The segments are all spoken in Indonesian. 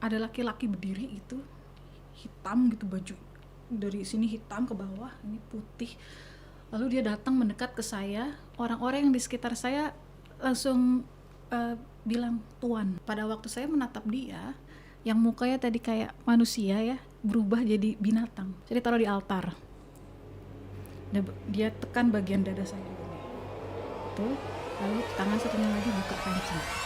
ada laki-laki berdiri itu, hitam gitu, baju dari sini hitam ke bawah, ini putih. Lalu dia datang mendekat ke saya. Orang-orang yang di sekitar saya langsung bilang tuan. Pada waktu saya menatap dia, yang mukanya tadi kayak manusia ya, berubah jadi binatang. Jadi taruh di altar. Dia tekan bagian dada saya begini. Tuh, lalu tangan satunya lagi buka kancing.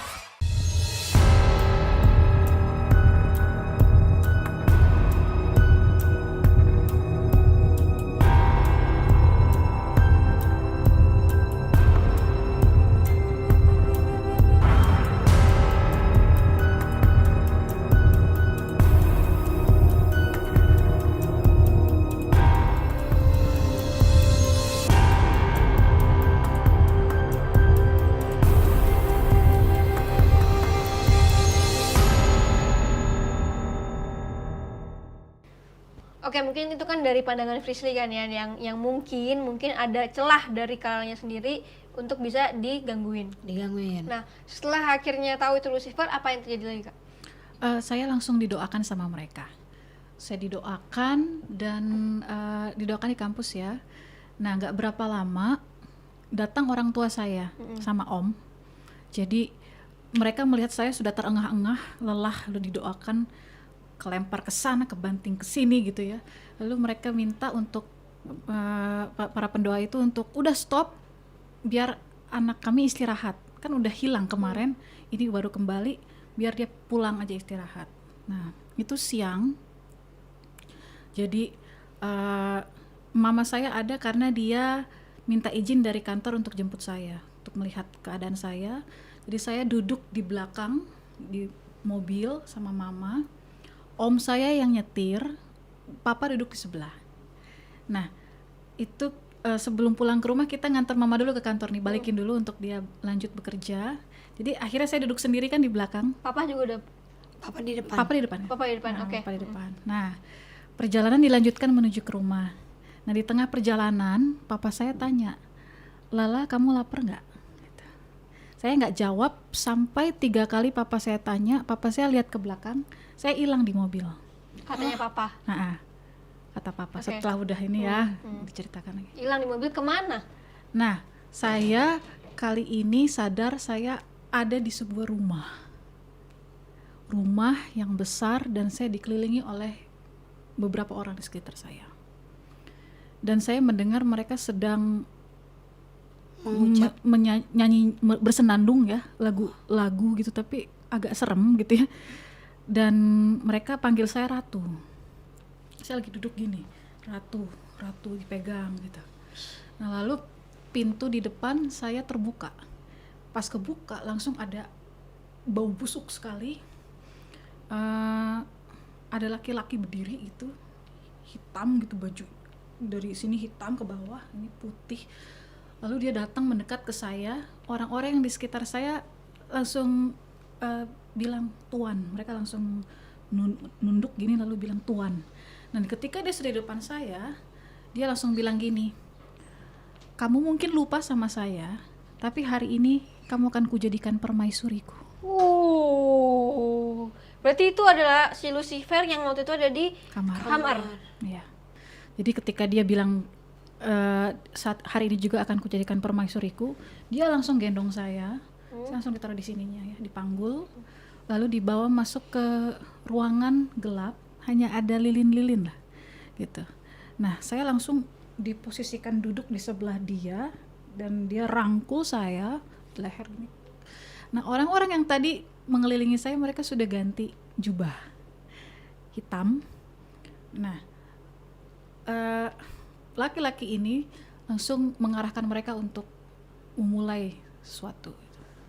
Oke, mungkin itu kan dari pandangan Frisly kan ya, yang mungkin ada celah dari Carlnya sendiri untuk bisa digangguin. Nah, setelah akhirnya tahu itu Lucifer, apa yang terjadi lagi, Kak? Saya langsung didoakan sama mereka. Saya didoakan dan didoakan di kampus ya. Nah, nggak berapa lama datang orang tua saya sama om. Jadi mereka melihat saya sudah terengah-engah, lelah, lalu didoakan, kelempar ke sana, kebanting ke sini gitu ya. Lalu mereka minta untuk para pendoa itu untuk udah stop, biar anak kami istirahat. Kan udah hilang kemarin, ini baru kembali, biar dia pulang aja istirahat. Nah, itu siang. Jadi mama saya ada karena dia minta izin dari kantor untuk jemput saya, untuk melihat keadaan saya. Jadi saya duduk di belakang di mobil sama mama. Om saya yang nyetir, papa duduk di sebelah. Nah, itu sebelum pulang ke rumah kita nganter mama dulu ke kantor nih, balikin dulu untuk dia lanjut bekerja. Jadi akhirnya saya duduk sendiri kan di belakang. Papa juga udah Papa di depan. Papa di depan, Nah, oke. Papa di depan. Nah, perjalanan dilanjutkan menuju ke rumah. Nah, di tengah perjalanan, papa saya tanya, Lala, kamu lapar nggak? Gitu. Saya nggak jawab sampai 3 kali papa saya tanya. Papa saya lihat ke belakang, saya hilang di mobil. Katanya Papa. Nah, kata papa Oke. setelah udah ini ya, diceritakan lagi. Hilang di mobil kemana? Nah, saya kali ini sadar saya ada di sebuah rumah yang besar dan saya dikelilingi oleh beberapa orang di sekitar saya. Dan saya mendengar mereka sedang nyanyi bersenandung ya, lagu gitu, tapi agak serem gitu ya. Dan mereka panggil saya Ratu. Saya lagi duduk gini, Ratu dipegang gitu. Nah, lalu pintu di depan saya terbuka. Pas kebuka langsung ada bau busuk sekali. Ada laki-laki berdiri itu, hitam gitu, baju dari sini hitam ke bawah, ini putih. Lalu dia datang mendekat ke saya. Orang-orang yang di sekitar saya langsung bilang tuan. Mereka langsung nunduk gini lalu bilang tuan. Dan ketika dia sudah di depan saya, dia langsung bilang gini, kamu mungkin lupa sama saya, tapi hari ini kamu akan kujadikan permaisuriku. Berarti itu adalah si Lucifer yang waktu itu ada di kamar. Ya. Jadi ketika dia bilang saat hari ini juga akan kujadikan permaisuriku, dia langsung gendong saya langsung ditaruh di sininya ya, dipanggul, lalu dibawa masuk ke ruangan gelap, hanya ada lilin-lilin lah gitu. Nah, saya langsung diposisikan duduk di sebelah dia dan dia rangkul saya di leher gini. Nah, orang-orang yang tadi mengelilingi saya, mereka sudah ganti jubah hitam. Nah, laki-laki ini langsung mengarahkan mereka untuk memulai sesuatu.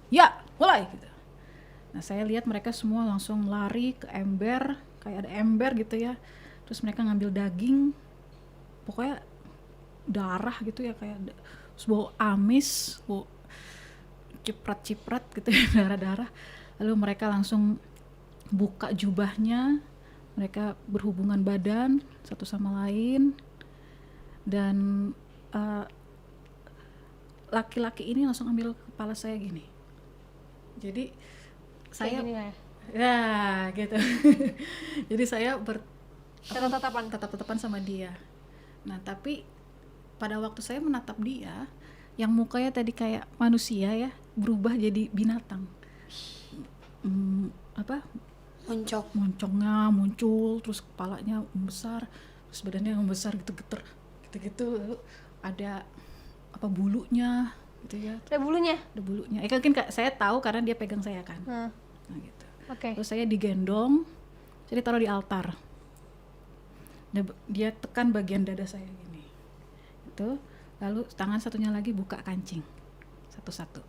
Ya, mulai gitu. Nah, saya lihat mereka semua langsung lari ke ember, kayak ada ember gitu ya. Terus mereka ngambil daging, pokoknya darah gitu ya, kayak bau amis, bau ciprat-ciprat gitu ya, darah-darah. Lalu mereka langsung buka jubahnya, mereka berhubungan badan satu sama lain, dan laki-laki ini langsung ambil kepala saya gini. Jadi saya Ya gitu. Jadi saya tatap-tatapan sama dia. Nah tapi pada waktu saya menatap dia, yang mukanya tadi kayak manusia ya, berubah jadi binatang. Moncongnya muncul, terus kepalanya membesar, terus badannya membesar gitu, geter gitu-gitu. Lalu ada bulunya gitu ya. Ada bulunya. Kan saya tahu karena dia pegang saya kan. Nah gitu. Terus saya digendong, jadi taruh di altar. Dia tekan bagian dada saya gini. Itu, lalu tangan satunya lagi buka kancing satu-satu.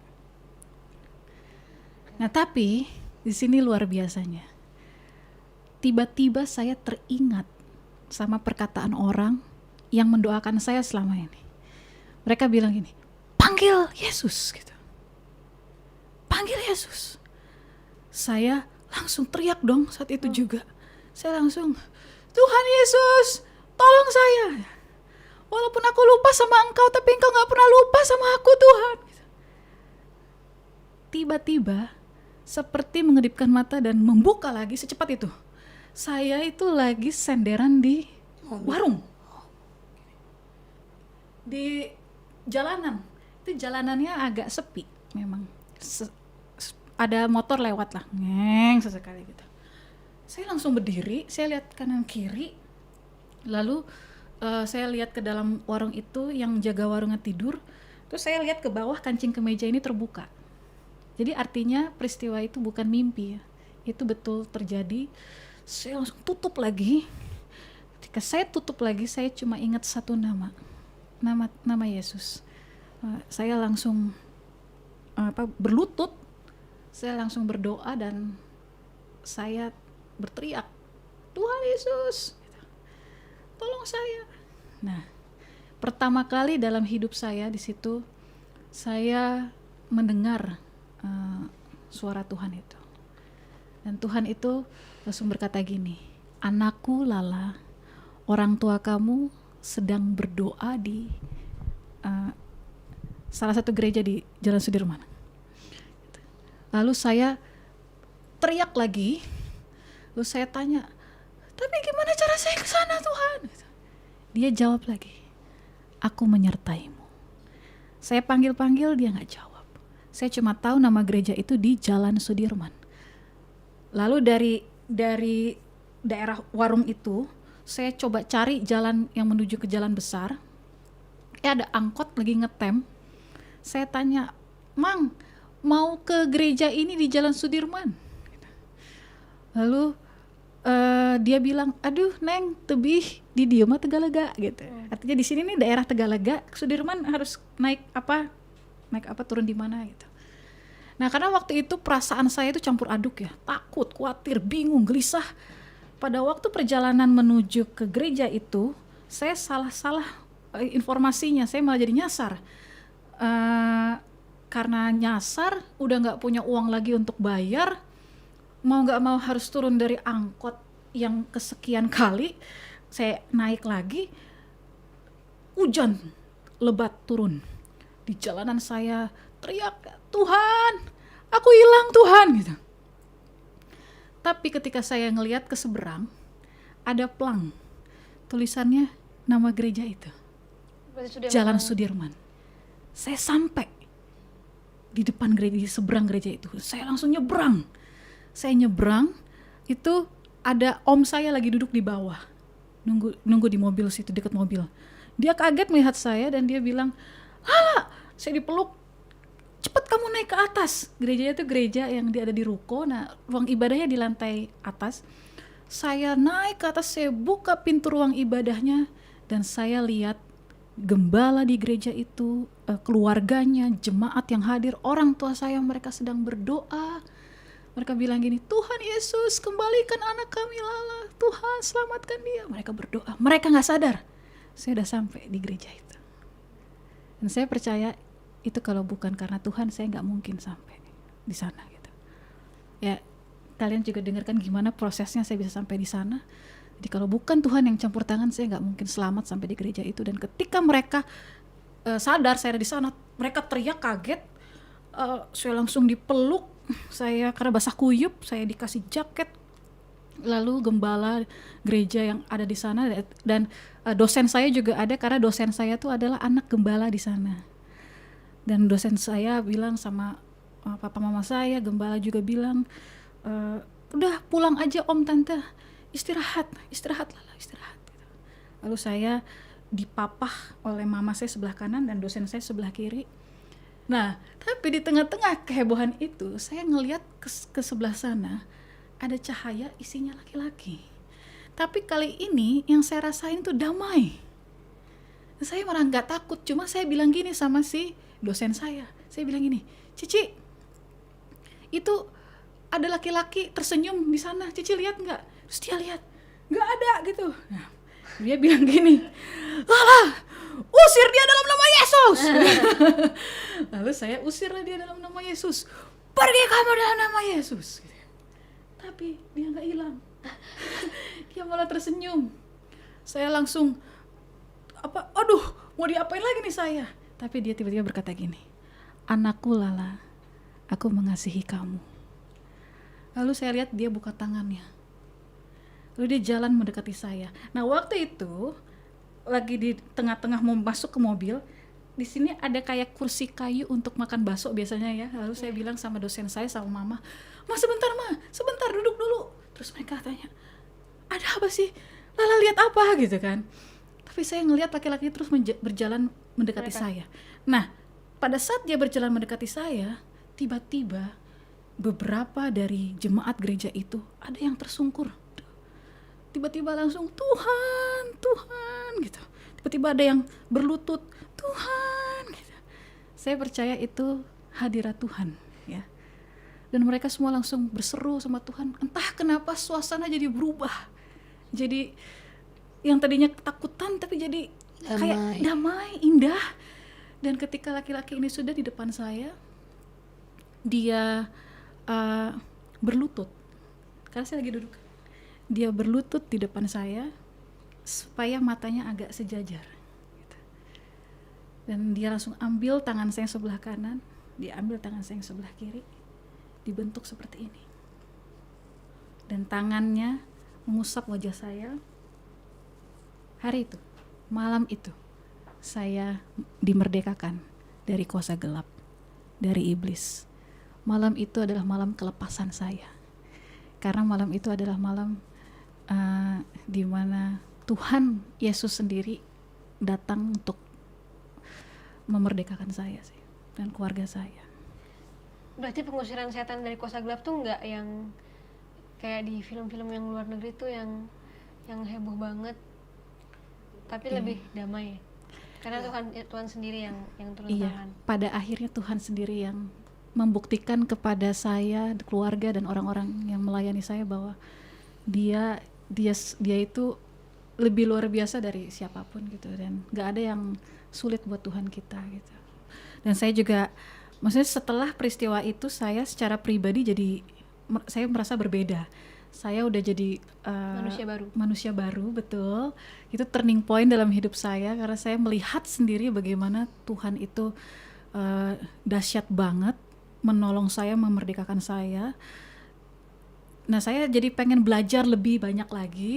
Nah, tapi di sini luar biasanya. Tiba-tiba saya teringat sama perkataan orang yang mendoakan saya selama ini. Mereka bilang gini, panggil Yesus gitu. Panggil Yesus. Saya langsung teriak dong saat itu juga. Saya langsung, Tuhan Yesus, tolong saya. Walaupun aku lupa sama Engkau, tapi Engkau gak pernah lupa sama aku, Tuhan. Tiba-tiba, seperti mengedipkan mata dan membuka lagi secepat itu. Saya itu lagi senderan di warung. Di jalanan. Itu jalanannya agak sepi memang. Ada motor lewat lah, ngeng sesekali gitu. Saya langsung berdiri, saya lihat kanan kiri, lalu saya lihat ke dalam warung itu, yang jaga warungnya tidur, terus saya lihat ke bawah, kancing kemeja ini terbuka. Jadi artinya peristiwa itu bukan mimpi ya, itu betul terjadi. Saya langsung tutup lagi. Ketika saya tutup lagi, saya cuma ingat satu nama Yesus. Saya langsung berlutut, saya langsung berdoa dan saya berteriak, Tuhan Yesus, tolong saya. Nah, pertama kali dalam hidup saya di situ saya mendengar suara Tuhan itu. Dan Tuhan itu langsung berkata gini, anakku Lala, orang tua kamu sedang berdoa di salah satu gereja di Jalan Sudirman. Lalu saya teriak lagi, lalu saya tanya, tapi gimana cara saya ke sana Tuhan? Dia jawab lagi, aku menyertaimu. Saya panggil-panggil, dia gak jawab. Saya cuma tahu nama gereja itu di Jalan Sudirman. Lalu dari daerah warung itu, saya coba cari jalan yang menuju ke jalan besar. Ada angkot lagi ngetem. Saya tanya, Mang, mau ke gereja ini di Jalan Sudirman? Lalu dia bilang, aduh Neng, tebih di dieu mah Tegalega gitu. Artinya di sini nih daerah Tegalega, Sudirman harus naik apa turun di mana gitu. Nah karena waktu itu perasaan saya itu campur aduk ya, takut, khawatir, bingung, gelisah. Pada waktu perjalanan menuju ke gereja itu, saya salah informasinya, saya malah jadi nyasar. Karena nyasar, udah gak punya uang lagi untuk bayar, mau gak mau harus turun dari angkot yang kesekian kali, saya naik lagi, hujan lebat turun. Di jalanan saya teriak, Tuhan, aku hilang Tuhan gitu. Tapi ketika saya ngelihat ke seberang, ada plang, tulisannya nama gereja itu, Jalan Sudirman. Saya sampai di depan gereja, di seberang gereja itu, saya langsung nyebrang. Saya nyebrang, itu ada om saya lagi duduk di bawah, nunggu di mobil situ, dekat mobil. Dia kaget melihat saya dan dia bilang, Lala, saya dipeluk, cepat kamu naik ke atas. Gerejanya itu gereja yang dia ada di ruko, nah ruang ibadahnya di lantai atas. Saya naik ke atas, saya buka pintu ruang ibadahnya dan saya lihat gembala di gereja itu, keluarganya, jemaat yang hadir, orang tua saya, mereka sedang berdoa. Mereka bilang gini, Tuhan Yesus kembalikan anak kami Lala, Tuhan selamatkan dia. Mereka berdoa, mereka gak sadar saya udah sampai di gereja itu. Dan saya percaya itu kalau bukan karena Tuhan, saya gak mungkin sampai di sana gitu. Ya kalian juga dengarkan gimana prosesnya saya bisa sampai di sana. Jadi kalau bukan Tuhan yang campur tangan, saya gak mungkin selamat sampai di gereja itu. Dan ketika mereka sadar saya ada di sana, mereka teriak kaget, saya langsung dipeluk, saya karena basah kuyup, saya dikasih jaket. Lalu gembala gereja yang ada di sana dan dosen saya juga ada, karena dosen saya tuh adalah anak gembala di sana. Dan dosen saya bilang sama papa mama saya, gembala juga bilang, udah pulang aja om tante, istirahat Lala, istirahat. Lalu saya dipapah oleh mama saya sebelah kanan dan dosen saya sebelah kiri. Nah, tapi di tengah-tengah kehebohan itu, saya ngelihat ke sebelah sana, ada cahaya isinya laki-laki. Tapi kali ini yang saya rasain tuh damai. Saya malah nggak takut, cuma saya bilang gini sama si dosen saya. Saya bilang gini, Cici, itu ada laki-laki tersenyum di sana, Cici lihat nggak? Terus dia lihat, nggak ada gitu. Nah, dia bilang gini, Lala, usir dia dalam nama Yesus. Lalu saya usirlah dia dalam nama Yesus. Pergi kamu dalam nama Yesus. Tapi dia nggak hilang. Dia malah tersenyum. Saya langsung aduh, mau diapain lagi nih saya? Tapi dia tiba-tiba berkata gini, anakku Lala, aku mengasihi kamu. Lalu saya lihat dia buka tangannya. Lalu dia jalan mendekati saya. Nah, waktu itu lagi di tengah-tengah mau masuk ke mobil, di sini ada kayak kursi kayu untuk makan bakso biasanya ya. Lalu saya bilang sama dosen saya sama mama, sebentar duduk dulu. Terus mereka tanya, ada apa sih? Lala lihat apa gitu kan? Tapi saya ngelihat laki-laki terus berjalan mendekati saya. Nah, pada saat dia berjalan mendekati saya, tiba-tiba beberapa dari jemaat gereja itu ada yang tersungkur. Tiba-tiba langsung Tuhan gitu. Tiba-tiba ada yang berlutut Tuhan gitu. Saya percaya itu hadirat Tuhan ya. Dan mereka semua langsung berseru sama Tuhan. Entah kenapa suasana jadi berubah. Jadi yang tadinya ketakutan tapi jadi kayak damai, indah. Dan ketika laki-laki ini sudah di depan saya, dia berlutut. Karena saya lagi duduk. Dia berlutut di depan saya supaya matanya agak sejajar. Dan dia langsung ambil tangan saya yang sebelah kanan, dia ambil tangan saya yang sebelah kiri, dibentuk seperti ini. Dan tangannya mengusap wajah saya. Hari itu, malam itu, saya dimerdekakan dari kuasa gelap, dari iblis. Malam itu adalah malam kelepasan saya. Karena malam itu adalah malam di mana Tuhan Yesus sendiri datang untuk memerdekakan saya sih dan keluarga saya. Berarti pengusiran setan dari kuasa gelap tuh nggak yang kayak di film-film yang luar negeri tuh yang heboh banget, tapi lebih damai. Karena Tuhan sendiri yang turun tangan. Pada akhirnya Tuhan sendiri yang membuktikan kepada saya, keluarga dan orang-orang yang melayani saya bahwa dia itu lebih luar biasa dari siapapun gitu, dan nggak ada yang sulit buat Tuhan kita gitu. Dan saya juga, maksudnya setelah peristiwa itu saya secara pribadi saya merasa berbeda. Saya udah jadi manusia baru, betul. Itu turning point dalam hidup saya karena saya melihat sendiri bagaimana Tuhan itu dahsyat banget, menolong saya, memerdekakan saya. Nah, saya jadi pengen belajar lebih banyak lagi.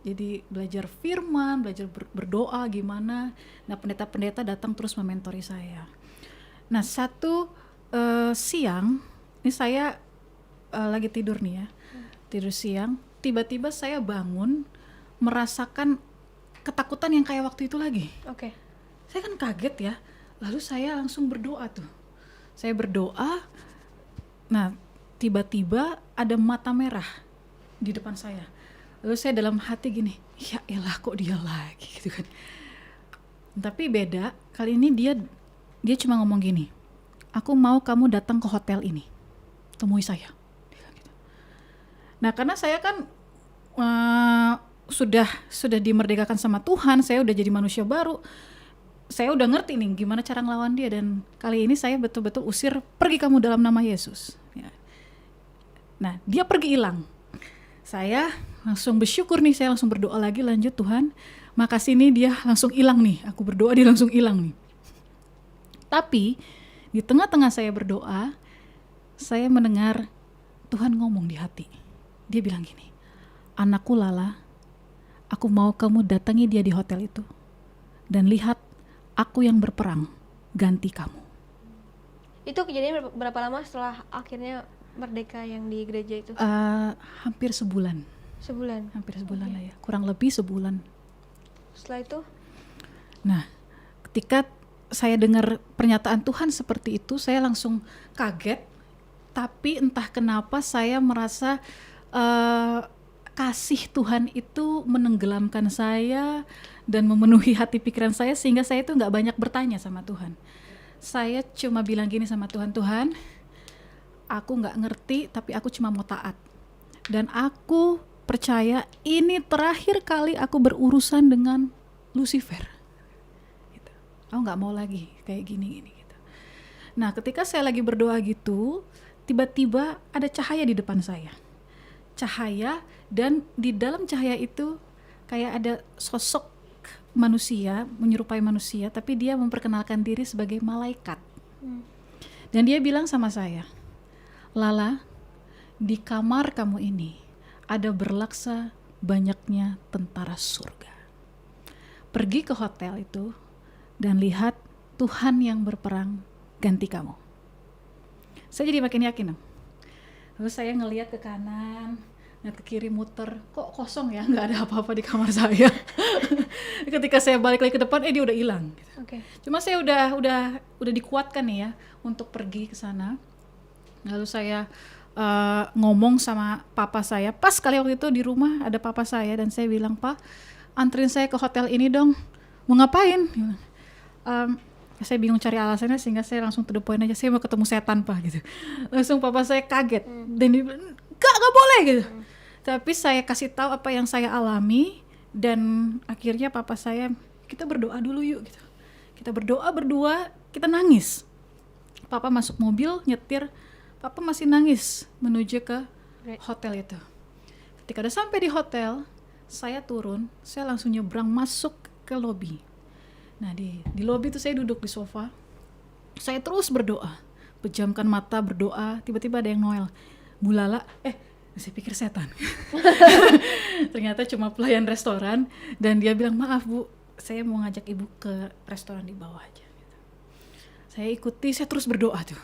Jadi belajar firman, belajar berdoa gimana. Nah, pendeta-pendeta datang terus mementori saya. Nah, satu siang, ini saya lagi tidur nih ya. Tidur siang, tiba-tiba saya bangun merasakan ketakutan yang kayak waktu itu lagi. Oke. Saya kan kaget ya. Lalu saya langsung berdoa tuh. Saya berdoa. Nah, tiba-tiba ada mata merah di depan saya. Lalu saya dalam hati gini, ya elah kok dia lagi gitu kan. Tapi beda, kali ini dia cuma ngomong gini, aku mau kamu datang ke hotel ini, temui saya. Nah, karena saya kan sudah dimerdekakan sama Tuhan, saya udah jadi manusia baru, saya udah ngerti nih gimana cara ngelawan dia. Dan kali ini saya betul-betul usir, pergi kamu dalam nama Yesus ya. Nah, dia pergi hilang. Saya langsung bersyukur nih, saya langsung berdoa lagi, lanjut Tuhan, makasih nih dia langsung hilang nih. Aku berdoa dia langsung hilang nih. Tapi di tengah-tengah saya berdoa, saya mendengar Tuhan ngomong di hati. Dia bilang gini, anakku Lala, aku mau kamu datangi dia di hotel itu. Dan lihat, aku yang berperang, ganti kamu. Itu kejadian berapa lama setelah akhirnya merdeka yang di gereja itu? Hampir sebulan. Hampir sebulan lah ya, kurang lebih sebulan. Setelah itu? Nah, ketika saya dengar pernyataan Tuhan seperti itu, saya langsung kaget. Tapi entah kenapa saya merasa kasih Tuhan itu menenggelamkan saya dan memenuhi hati pikiran saya, sehingga saya itu nggak banyak bertanya sama Tuhan. Saya cuma bilang gini sama Tuhan, Tuhan, aku nggak ngerti, tapi aku cuma mau taat. Dan aku percaya ini terakhir kali aku berurusan dengan Lucifer. Gitu. Aku nggak mau lagi kayak gini. Gitu. Nah, ketika saya lagi berdoa gitu, tiba-tiba ada cahaya di depan saya. Cahaya, dan di dalam cahaya itu kayak ada sosok manusia, menyerupai manusia, tapi dia memperkenalkan diri sebagai malaikat. Dan dia bilang sama saya, Lala, di kamar kamu ini ada berlaksa banyaknya tentara surga. Pergi ke hotel itu dan lihat Tuhan yang berperang ganti kamu. Saya jadi makin yakin. Lalu saya ngelihat ke kanan, ngeliat ke kiri, muter, kok kosong ya, nggak ada apa-apa di kamar saya. Ketika saya balik lagi ke depan, dia udah hilang. Gitu. Cuma saya udah dikuatkan nih ya untuk pergi ke sana. Lalu saya ngomong sama papa saya. Pas kali waktu itu di rumah ada papa saya, dan saya bilang, Pak, anterin saya ke hotel ini dong. Mau ngapain? Saya bingung cari alasannya, sehingga saya langsung to the point aja, saya mau ketemu setan, Pak, gitu. Langsung papa saya kaget. Dan dia bilang, gak boleh gitu. Tapi saya kasih tahu apa yang saya alami, dan akhirnya papa saya, kita berdoa dulu yuk gitu. Kita berdoa berdua, kita nangis. Papa masuk mobil, nyetir, papa masih nangis menuju ke hotel itu. Ketika udah sampai di hotel, saya turun, saya langsung nyebrang masuk ke lobi. Nah, di lobi itu saya duduk di sofa, saya terus berdoa, pejamkan mata berdoa. Tiba-tiba ada yang Noel, Bu Lala, saya pikir setan. Ternyata cuma pelayan restoran, dan dia bilang, maaf Bu, saya mau ngajak Ibu ke restoran di bawah aja. Saya ikuti, saya terus berdoa tuh.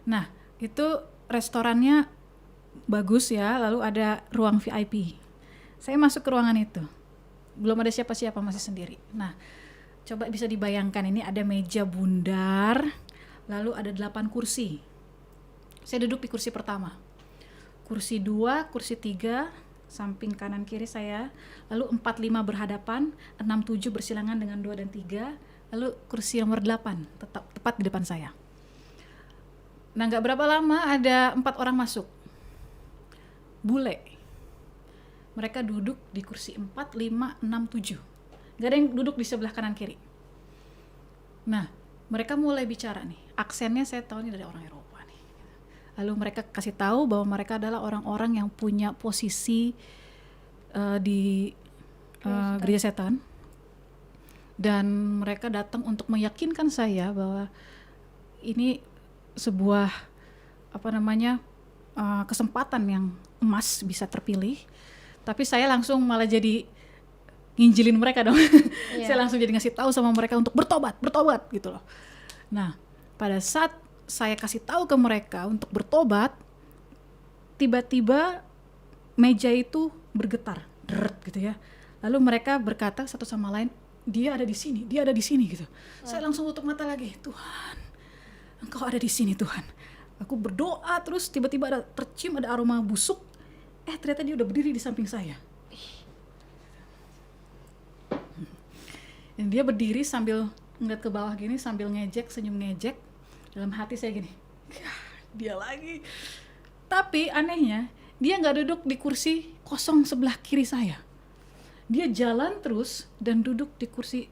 Nah, itu restorannya bagus ya, lalu ada ruang VIP. Saya masuk ke ruangan itu, belum ada siapa-siapa, masih sendiri. Nah, coba bisa dibayangkan, ini ada meja bundar, lalu ada 8 kursi. Saya duduk di kursi pertama. Kursi 2, kursi 3, samping kanan kiri saya, lalu 4, 5 berhadapan, 6, 7 bersilangan dengan 2 dan 3, lalu kursi nomor 8 tepat di depan saya. Nah, gak berapa lama ada 4 orang masuk, bule. Mereka duduk di kursi 4, 5, 6, 7. Gak ada yang duduk di sebelah kanan kiri. Nah, mereka mulai bicara nih, aksennya saya tahu ini dari orang Eropa nih. Lalu mereka kasih tahu bahwa mereka adalah orang-orang yang punya posisi di gereja setan. Dan mereka datang untuk meyakinkan saya bahwa ini sebuah kesempatan yang emas bisa terpilih. Tapi saya langsung malah jadi nginjilin mereka dong. Yeah. Saya langsung jadi ngasih tahu sama mereka untuk bertobat gitu loh. Nah, pada saat saya kasih tahu ke mereka untuk bertobat, tiba-tiba meja itu bergetar, deret gitu ya. Lalu mereka berkata satu sama lain, dia ada di sini gitu. Saya langsung tutup mata lagi. Tuhan, Engkau ada di sini Tuhan. Aku berdoa terus, tiba-tiba ada tercium ada aroma busuk. Ternyata dia udah berdiri di samping saya. Dan dia berdiri sambil ngeliat ke bawah gini, sambil ngejek, senyum ngejek. Dalam hati saya gini, dia lagi. Tapi anehnya, dia nggak duduk di kursi kosong sebelah kiri saya. Dia jalan terus dan duduk di kursi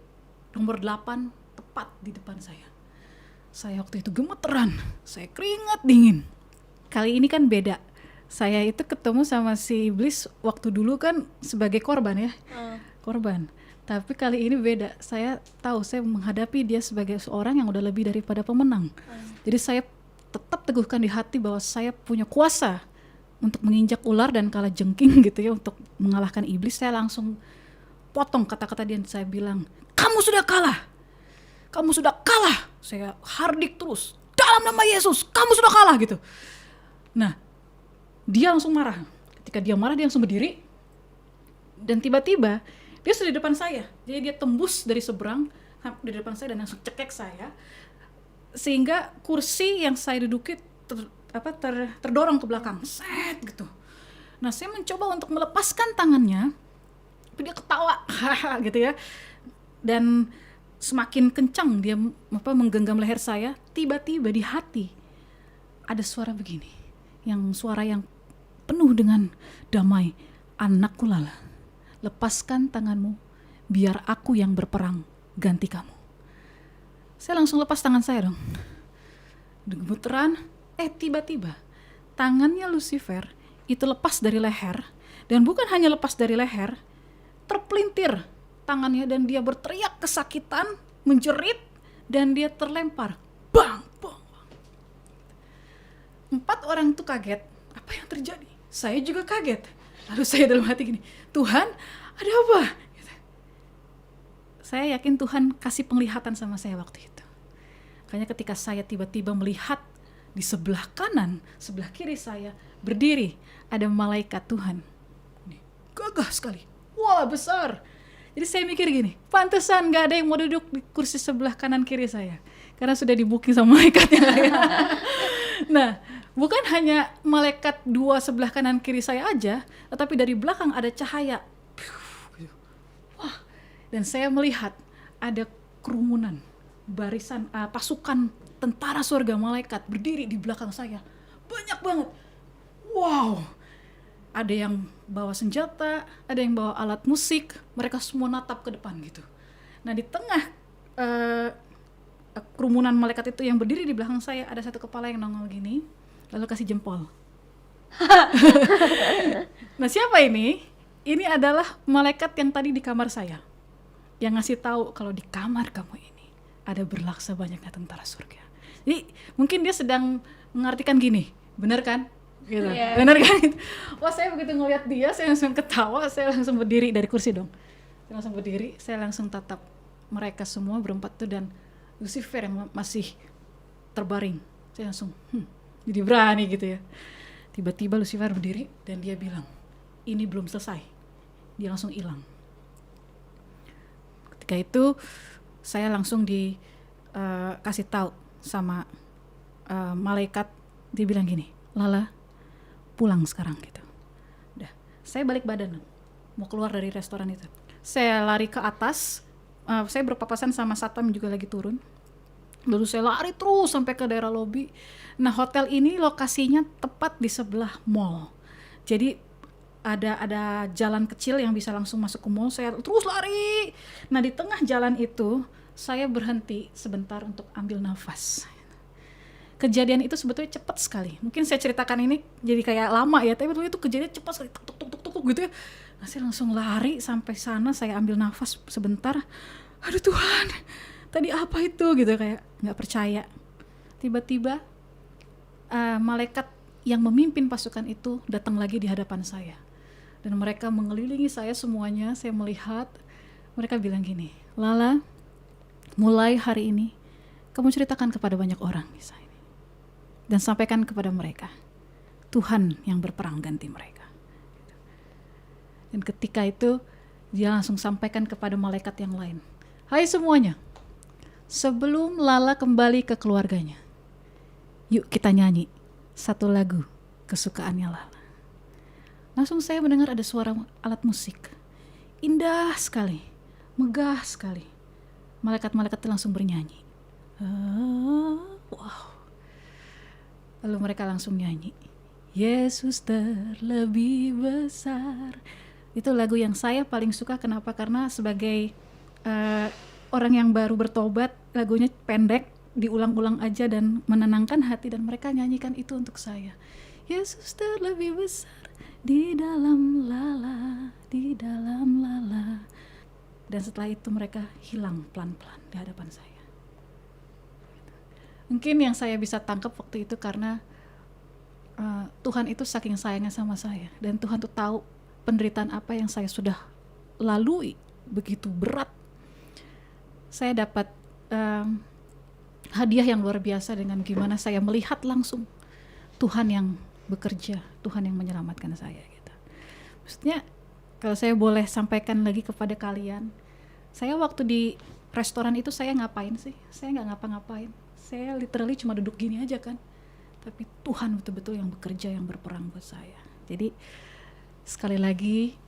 nomor 8 tepat di depan saya. Saya waktu itu gemeteran, saya keringat dingin. Kali ini kan beda. Saya itu ketemu sama si iblis waktu dulu kan sebagai korban ya. Korban. Tapi kali ini beda. Saya tahu saya menghadapi dia sebagai seorang yang udah lebih daripada pemenang. Jadi saya tetap teguhkan di hati bahwa saya punya kuasa untuk menginjak ular dan kala jengking gitu ya, untuk mengalahkan iblis. Saya langsung potong kata-kata dia, saya bilang, kamu sudah kalah, kamu sudah kalah. Saya hardik terus, dalam nama Yesus kamu sudah kalah gitu. Nah, dia langsung marah. Ketika dia marah, dia langsung berdiri, dan tiba-tiba dia sudah di depan saya. Jadi dia tembus dari seberang di depan saya dan langsung cekek saya, sehingga kursi yang saya duduki terdorong ke belakang, set gitu. Nah, saya mencoba untuk melepaskan tangannya, tapi dia ketawa, haha gitu ya. Dan semakin kencang dia menggenggam leher saya. Tiba-tiba di hati ada suara begini, suara yang penuh dengan damai. Anakku Lala, lepaskan tanganmu, biar aku yang berperang ganti kamu. Saya langsung lepas tangan saya dong. Gemeteran, tiba-tiba tangannya Lucifer itu lepas dari leher, dan bukan hanya lepas dari leher, terpelintir tangannya dan dia berteriak kesakitan, menjerit, dan dia terlempar. Bang, bang, bang. 4 orang itu kaget, apa yang terjadi? Saya juga kaget. Lalu saya dalam hati gini, Tuhan, ada apa? Saya yakin Tuhan kasih penglihatan sama saya waktu itu. Makanya ketika saya tiba-tiba melihat di sebelah kanan, sebelah kiri saya berdiri ada malaikat Tuhan. Gagah sekali, wah besar. Jadi saya mikir gini, pantesan gak ada yang mau duduk di kursi sebelah kanan kiri saya, karena sudah di-booking sama malaikat yang lain. Nah, bukan hanya malaikat 2 sebelah kanan kiri saya aja, tetapi dari belakang ada cahaya. Wah, dan saya melihat ada kerumunan, barisan, pasukan tentara surga malaikat berdiri di belakang saya. Banyak banget. Wow. Ada yang bawa senjata, ada yang bawa alat musik, mereka semua natap ke depan gitu. Nah, di tengah kerumunan malaikat itu yang berdiri di belakang saya, ada satu kepala yang nongol gini, lalu kasih jempol. Nah, siapa ini? Ini adalah malaikat yang tadi di kamar saya, yang ngasih tahu kalau di kamar kamu ini ada berlaksa banyaknya tentara surga. Jadi mungkin dia sedang mengartikan gini, benar kan? Gitu. Yeah. Benar kan? Wah, saya begitu ngeliat dia, saya langsung ketawa, saya langsung berdiri dari kursi dong. Saya langsung berdiri, saya langsung tatap mereka semua berempat tuh, dan Lucifer yang masih terbaring. Saya langsung, jadi berani gitu ya. Tiba-tiba Lucifer berdiri dan dia bilang, ini belum selesai. Dia langsung hilang. Ketika itu saya langsung dikasih tahu sama malaikat, dia bilang gini, Lala, pulang sekarang gitu. Udah, saya balik badan, mau keluar dari restoran itu. Saya lari ke atas, saya berpapasan sama satpam juga lagi turun. Lalu saya lari terus sampai ke daerah lobi. Nah, hotel ini lokasinya tepat di sebelah mall. Jadi ada jalan kecil yang bisa langsung masuk ke mall. Saya terus lari. Nah, di tengah jalan itu saya berhenti sebentar untuk ambil nafas. Kejadian itu sebetulnya cepat sekali. Mungkin saya ceritakan ini jadi kayak lama ya, tapi itu kejadian cepat sekali, tuk gitu ya. Nah, saya langsung lari sampai sana, saya ambil nafas sebentar. Aduh Tuhan, tadi apa itu gitu, kayak nggak percaya. Tiba-tiba malaikat yang memimpin pasukan itu datang lagi di hadapan saya. Dan mereka mengelilingi saya semuanya, saya melihat. Mereka bilang gini, Lala, mulai hari ini kamu ceritakan kepada banyak orang kisah ini. Dan sampaikan kepada mereka, Tuhan yang berperang ganti mereka. Dan ketika itu, dia langsung sampaikan kepada malaikat yang lain, hai semuanya, sebelum Lala kembali ke keluarganya, yuk kita nyanyi satu lagu kesukaannya Lala. Langsung saya mendengar ada suara alat musik, indah sekali, megah sekali. Malaikat-malaikat itu langsung bernyanyi. Wow. Lalu mereka langsung nyanyi, Yesus terlebih besar. Itu lagu yang saya paling suka. Kenapa? Karena sebagai orang yang baru bertobat, lagunya pendek, diulang-ulang aja dan menenangkan hati, dan mereka nyanyikan itu untuk saya. Yesus terlebih besar di dalam Lala, di dalam Lala. Dan setelah itu mereka hilang pelan-pelan di hadapan saya. Mungkin yang saya bisa tangkap waktu itu karena Tuhan itu saking sayangnya sama saya, dan Tuhan tuh tahu penderitaan apa yang saya sudah lalui begitu berat. Saya dapat hadiah yang luar biasa dengan gimana saya melihat langsung Tuhan yang bekerja, Tuhan yang menyelamatkan saya gitu. Maksudnya kalau saya boleh sampaikan lagi kepada kalian, saya waktu di restoran itu saya ngapain sih? Saya nggak ngapa-ngapain. Saya literally cuma duduk gini aja kan. Tapi Tuhan betul-betul yang bekerja, yang berperang buat saya. Jadi sekali lagi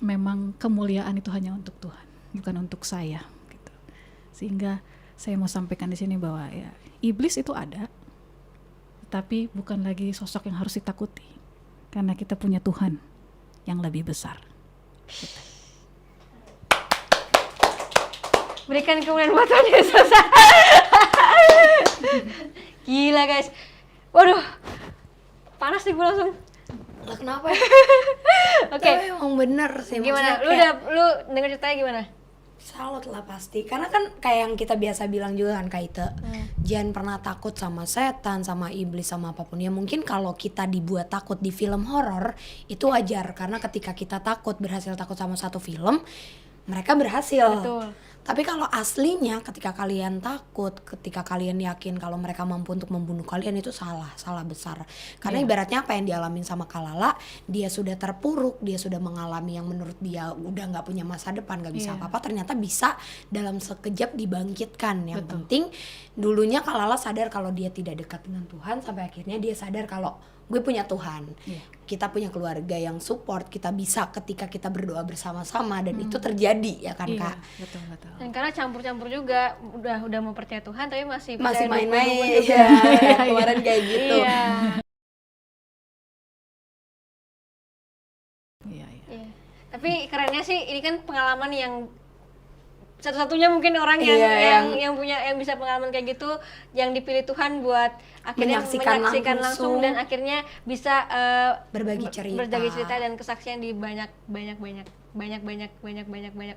memang kemuliaan itu hanya untuk Tuhan, bukan untuk saya gitu. Sehingga saya mau sampaikan di sini bahwa ya iblis itu ada, tapi bukan lagi sosok yang harus ditakuti, karena kita punya Tuhan yang lebih besar. Gitu. Berikan kemuliaan buat Tuhan Yesus. Gila guys. Waduh, panas nih gue langsung. Lah kenapa ya? Oke. Tapi emang bener sih. Gimana? Lu denger ceritanya gimana? Salut lah pasti. Karena kan kayak yang kita biasa bilang juga kan Kak Ite. Jangan pernah takut sama setan, sama iblis, sama apapun. Ya mungkin kalau kita dibuat takut di film horor itu wajar. Karena ketika kita berhasil takut sama satu film, mereka berhasil. Betul. Tapi kalau aslinya ketika kalian takut, ketika kalian yakin kalau mereka mampu untuk membunuh kalian, itu salah besar. Karena ibaratnya apa yang dialamin sama Kalala, dia sudah terpuruk, dia sudah mengalami yang menurut dia udah nggak punya masa depan, nggak bisa apa-apa, ternyata bisa dalam sekejap dibangkitkan. Yang penting dulunya Kalala sadar kalau dia tidak dekat dengan Tuhan, sampai akhirnya dia sadar kalau gue punya Tuhan, kita punya keluarga yang support, kita bisa ketika kita berdoa bersama-sama, dan itu terjadi ya kan Kak. Betul. Dan karena campur-campur juga udah mau percaya Tuhan tapi masih main-main ya. Kemarin kayak gitu. Iya. Tapi kerennya sih ini kan pengalaman yang satu-satunya mungkin orang yang punya, yang bisa pengalaman kayak gitu, yang dipilih Tuhan buat akhirnya menyaksikan langsung dan akhirnya bisa berbagi cerita dan kesaksian di banyak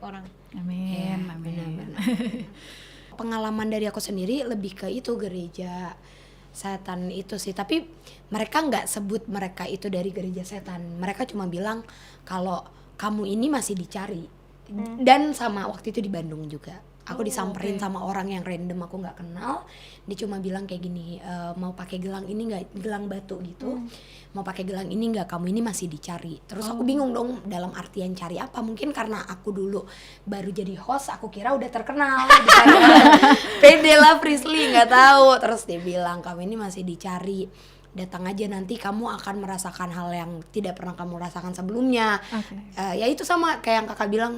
orang. Amin. Pengalaman dari aku sendiri lebih ke itu gereja setan itu sih, tapi mereka nggak sebut mereka itu dari gereja setan, mereka cuma bilang kalau kamu ini masih dicari. Dan sama waktu itu di Bandung juga aku disamperin sama orang yang random aku nggak kenal, dia cuma bilang kayak gini, mau pakai gelang ini nggak, gelang batu gitu, mau pakai gelang ini nggak, kamu ini masih dicari. Terus aku bingung dong dalam artian cari apa, mungkin karena aku dulu baru jadi host, aku kira udah terkenal pede lah Frisley, nggak tahu. Terus dia bilang kamu ini masih dicari, datang aja nanti kamu akan merasakan hal yang tidak pernah kamu rasakan sebelumnya. Ya itu sama kayak yang kakak bilang,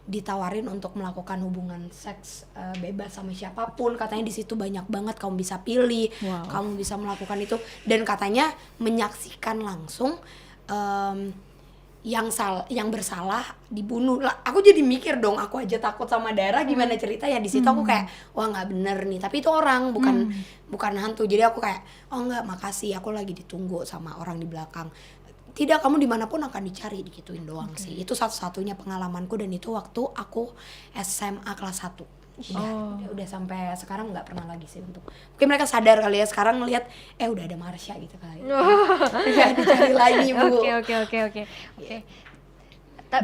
ditawarin untuk melakukan hubungan seks bebas sama siapapun, katanya di situ banyak banget kamu bisa pilih, kamu bisa melakukan itu, dan katanya menyaksikan langsung yang bersalah dibunuh lah. Aku jadi mikir dong, aku aja takut sama darah, gimana ceritanya. Di situ aku kayak wah nggak bener nih, tapi itu orang bukan hantu. Jadi aku kayak oh nggak, makasih, aku lagi ditunggu sama orang di belakang. Tidak, kamu dimanapun akan dicari, digituin doang sih. Itu satu-satunya pengalamanku, dan itu waktu aku SMA kelas 1. Udah sampai sekarang nggak pernah lagi sih untuk, mungkin mereka sadar kali ya sekarang ngelihat udah ada Marsha gitu kali ya dicari lagi Bu. Oke.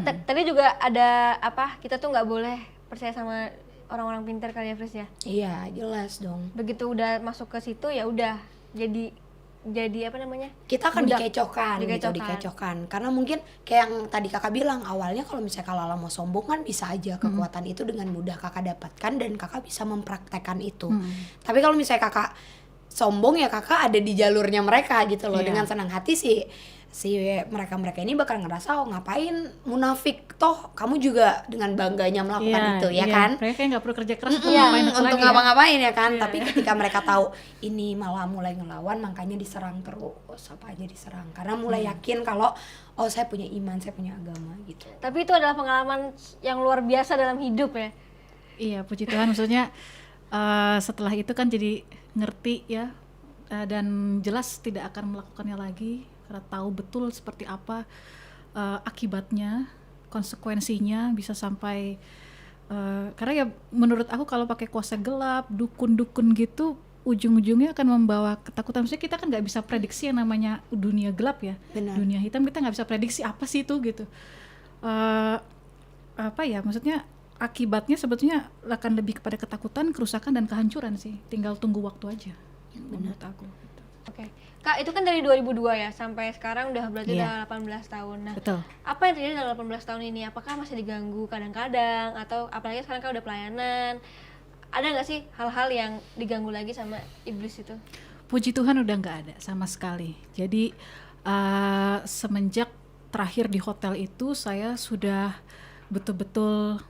Tadi juga ada apa, kita tuh nggak boleh percaya sama orang-orang pintar kali ya Fris ya. Iya jelas dong, begitu udah masuk ke situ ya udah jadi apa namanya, kita akan dikecohkan karena mungkin kayak yang tadi kakak bilang awalnya, kalau misalnya Kalala mau sombong kan bisa aja kekuatan itu dengan mudah kakak dapatkan dan kakak bisa mempraktekkan itu. Tapi kalau misalnya kakak sombong ya kakak ada di jalurnya mereka gitu loh. Dengan senang hati si mereka ini bakal ngerasa ngapain munafik, toh kamu juga dengan bangganya melakukan itu ya kan. Mereka kayak nggak perlu kerja keras untuk ngapa-ngapain ya kan. Tapi ketika mereka tahu ini malah mulai ngelawan, makanya diserang terus, apa aja diserang, karena mulai yakin kalau saya punya iman, saya punya agama gitu. Tapi itu adalah pengalaman yang luar biasa dalam hidup ya. Iya, puji Tuhan. Maksudnya setelah itu kan jadi ngerti ya, dan jelas tidak akan melakukannya lagi karena tahu betul seperti apa akibatnya, konsekuensinya bisa sampai karena ya menurut aku kalau pakai kuasa gelap, dukun-dukun gitu ujung-ujungnya akan membawa ketakutan. Maksudnya kita kan nggak bisa prediksi yang namanya dunia gelap ya. Benar. Dunia hitam kita nggak bisa prediksi apa sih itu gitu. Apa ya, maksudnya akibatnya sebetulnya akan lebih kepada ketakutan, kerusakan dan kehancuran sih. Tinggal tunggu waktu aja menurut aku. Oke. Kak, itu kan dari 2002 ya sampai sekarang udah berarti Iya. udah 18 tahun. Nah, Betul. apa yang terjadi dalam 18 tahun ini? Apakah masih diganggu kadang-kadang atau apalagi sekarang kan udah pelayanan? Ada nggak sih hal-hal yang diganggu lagi sama iblis itu? Puji Tuhan udah nggak ada sama sekali. Jadi semenjak terakhir di hotel itu saya sudah betul-betul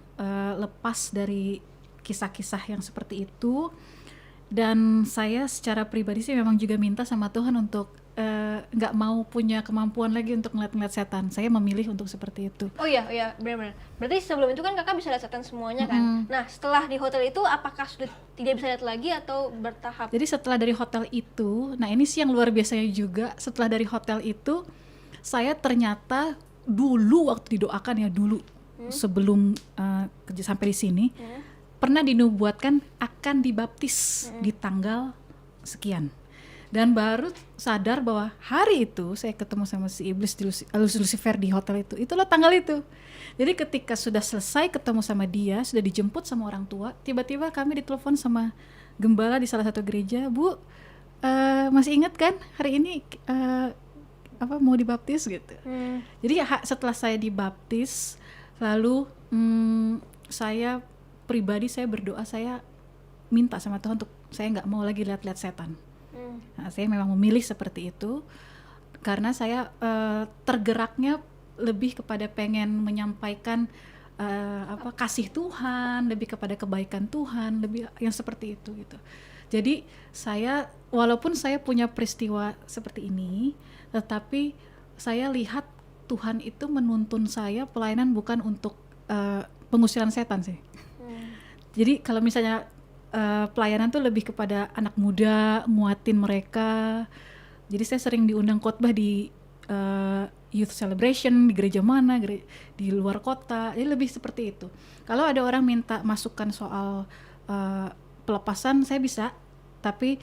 lepas dari kisah-kisah yang seperti itu. Dan saya secara pribadi sih memang juga minta sama Tuhan untuk nggak mau punya kemampuan lagi untuk ngeliat-ngeliat setan. Saya memilih untuk seperti itu. Oh iya, benar-benar. Berarti sebelum itu kan kakak bisa lihat setan semuanya kan? Nah, setelah di hotel itu apakah sudah tidak bisa lihat lagi atau bertahap? Jadi setelah dari hotel itu, nah ini sih yang luar biasanya juga, setelah dari hotel itu, saya ternyata dulu waktu didoakan ya dulu, sebelum kerja sampai di sini, pernah dinubuatkan akan dibaptis di tanggal sekian. Dan baru sadar bahwa hari itu saya ketemu sama si iblis di Lucifer di hotel itu, itulah tanggal itu. Jadi ketika sudah selesai ketemu sama dia, sudah dijemput sama orang tua, tiba-tiba kami ditelepon sama gembala di salah satu gereja, Bu, masih ingat kan hari ini mau dibaptis gitu. Jadi setelah saya dibaptis, lalu saya pribadi saya berdoa, saya minta sama Tuhan untuk saya nggak mau lagi lihat-lihat setan. Nah, saya memang memilih seperti itu karena saya tergeraknya lebih kepada pengen menyampaikan kasih Tuhan, lebih kepada kebaikan Tuhan, lebih yang seperti itu gitu. Jadi saya walaupun saya punya peristiwa seperti ini, tetapi saya lihat Tuhan itu menuntun saya pelayanan bukan untuk pengusiran setan sih. Jadi kalau misalnya pelayanan tuh lebih kepada anak muda, nguatin mereka. Jadi saya sering diundang khotbah di youth celebration di gereja mana, di luar kota. Jadi lebih seperti itu. Kalau ada orang minta masukan soal pelepasan, saya bisa. Tapi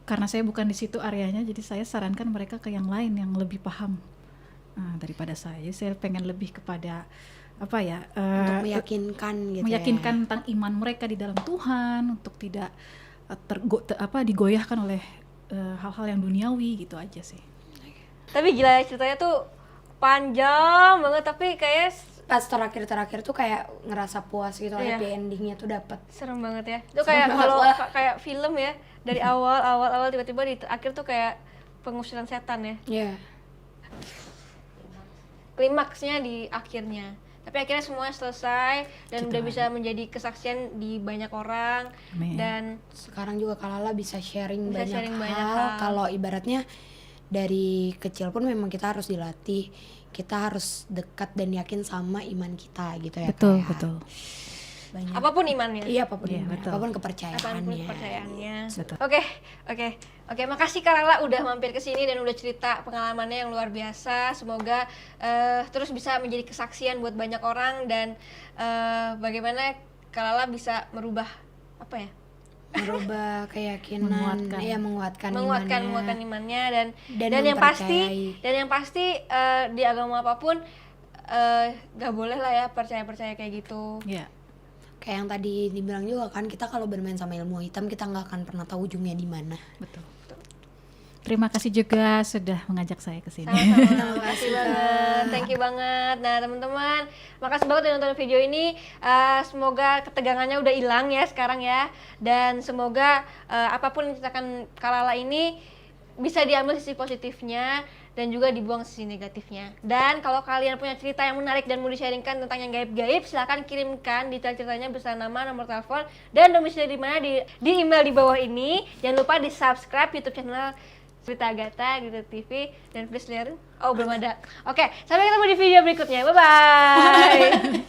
karena saya bukan di situ areanya, jadi saya sarankan mereka ke yang lain yang lebih paham daripada saya. Jadi saya pengen lebih kepada untuk meyakinkan gitu, meyakinkan tentang iman mereka di dalam Tuhan, untuk tidak digoyahkan oleh hal-hal yang duniawi gitu aja sih. Tapi gila ceritanya tuh panjang banget, tapi kayak pas terakhir tuh kayak ngerasa puas gitu, happy endingnya tuh dapet. Serem banget ya. Itu kayak kalau kayak film ya, dari awal tiba-tiba di akhir tuh kayak pengusiran setan ya. Iya. Klimaksnya di akhirnya. Tapi akhirnya semuanya selesai dan udah bisa menjadi kesaksian di banyak orang. Amin. Dan sekarang juga Kak Lala bisa sharing banyak banyak hal. Kalau ibaratnya dari kecil pun memang kita harus dilatih, kita harus dekat dan yakin sama iman kita gitu ya. Betul, Kak. betul. Banyak. apapun imannya. Iya, apapun Iya, imannya, betul. apapun kepercayaannya. Betul. Oke, makasih Kak Lala udah mampir ke sini dan udah cerita pengalamannya yang luar biasa. Semoga terus bisa menjadi kesaksian buat banyak orang dan bagaimana Kak Lala bisa merubah merubah keyakinan, menguatkan imannya dan yang pasti di agama apapun gak boleh lah ya percaya kayak gitu. Iya. Kayak yang tadi dibilang juga kan, kita kalau bermain sama ilmu hitam kita nggak akan pernah tahu ujungnya di mana. Betul. Terima kasih juga sudah mengajak saya ke sini. Sama-sama, makasih banget, thank you banget. Nah teman-teman, makasih banget udah nonton video ini. Semoga ketegangannya udah hilang ya sekarang ya. Dan semoga apapun yang diceritakan Kak Lala ini bisa diambil sisi positifnya dan juga dibuang sisi negatifnya. Dan kalau kalian punya cerita yang menarik dan mau di-sharingkan tentang yang gaib-gaib, silahkan kirimkan detail ceritanya beserta nama, nomor telepon, dan domisili di mana di email di bawah ini. Jangan lupa di-subscribe YouTube channel Cerita Agatha, Gitu TV, dan please lihat. Oh, belum ada. Oke, sampai ketemu di video berikutnya. Bye-bye!